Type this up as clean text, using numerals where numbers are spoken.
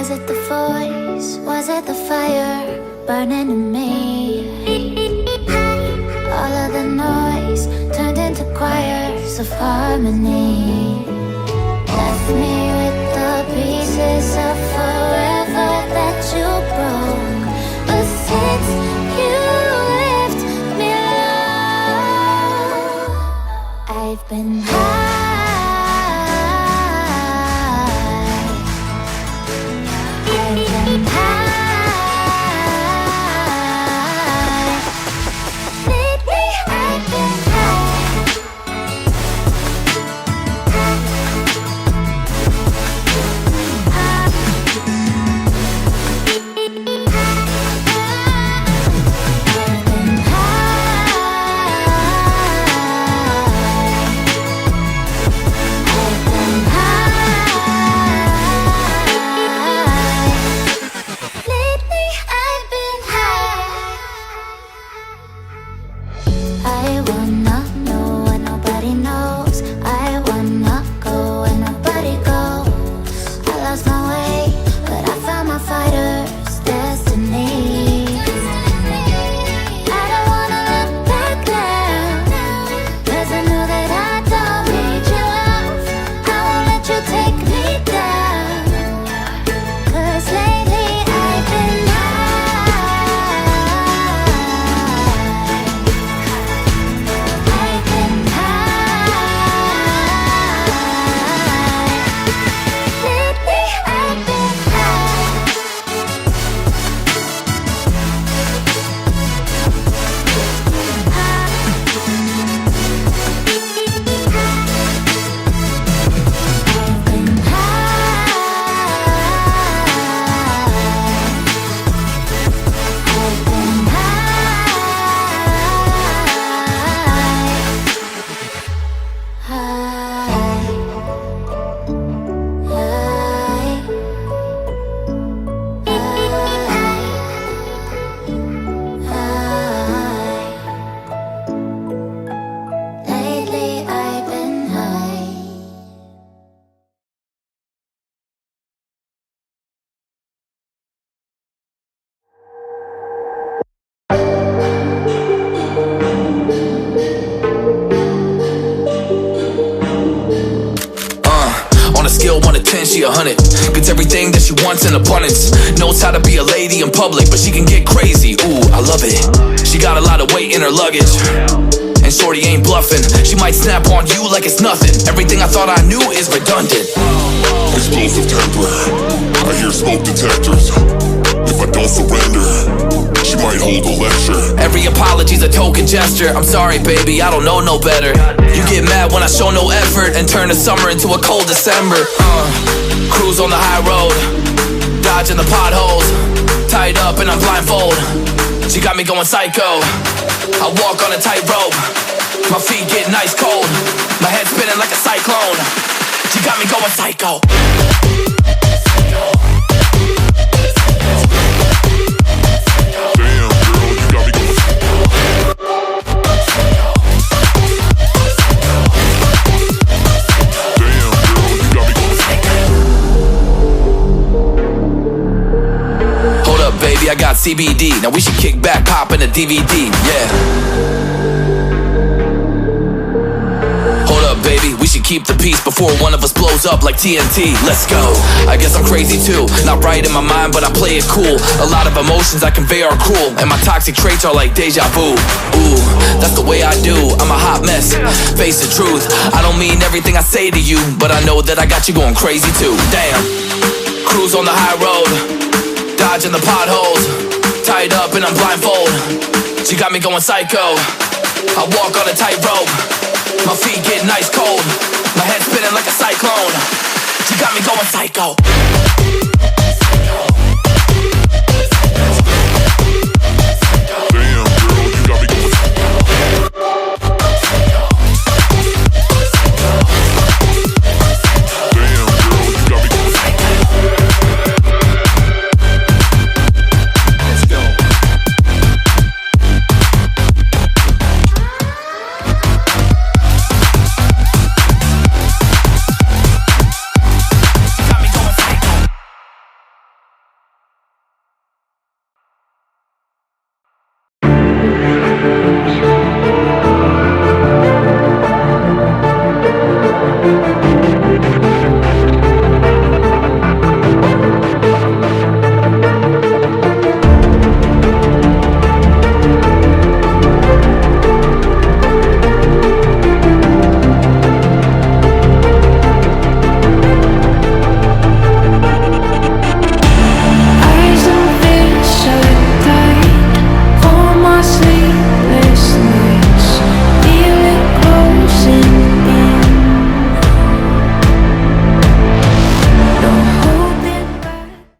Was it the voice? Was it the fire burning in me? All of the noise turned into choirs of harmony. Left me with the pieces of forever that you broke. But since you left me low, I've been high. She 100, gets everything that she wants in abundance. Knows how to be a lady in public, but she can get crazy, ooh, I love it. She got a lot of weight in her luggage, and shorty ain't bluffing. She might snap on you like it's nothing. Everything I thought I knew is redundant. Explosive temper, I hear smoke detectors. If I don't surrender, she might hold a lecture. Every apology's a token gesture. I'm sorry, baby, I don't know no better. You get mad when I show no effort and turn the summer into a cold December. Cruise on the high road, dodging the potholes, tied up and I'm blindfold. She got me going psycho. I walk on a tightrope, my feet getting ice cold, my head spinning like a cyclone. She got me going psycho. Baby, I got CBD. Now we should kick back, pop in a DVD, yeah. Hold up, baby, we should keep the peace before one of us blows up like TNT. Let's go. I guess I'm crazy too. Not right in my mind, but I play it cool. A lot of emotions I convey are cruel, and my toxic traits are like deja vu. Ooh, that's the way I do. I'm a hot mess, face the truth. I don't mean everything I say to you, but I know that I got you going crazy too. Damn. Cruise on the high road, dodging the potholes, tied up and I'm blindfold. She got me going psycho. I walk on a tightrope, my feet getting ice cold, my head spinning like a cyclone. She got me going psycho.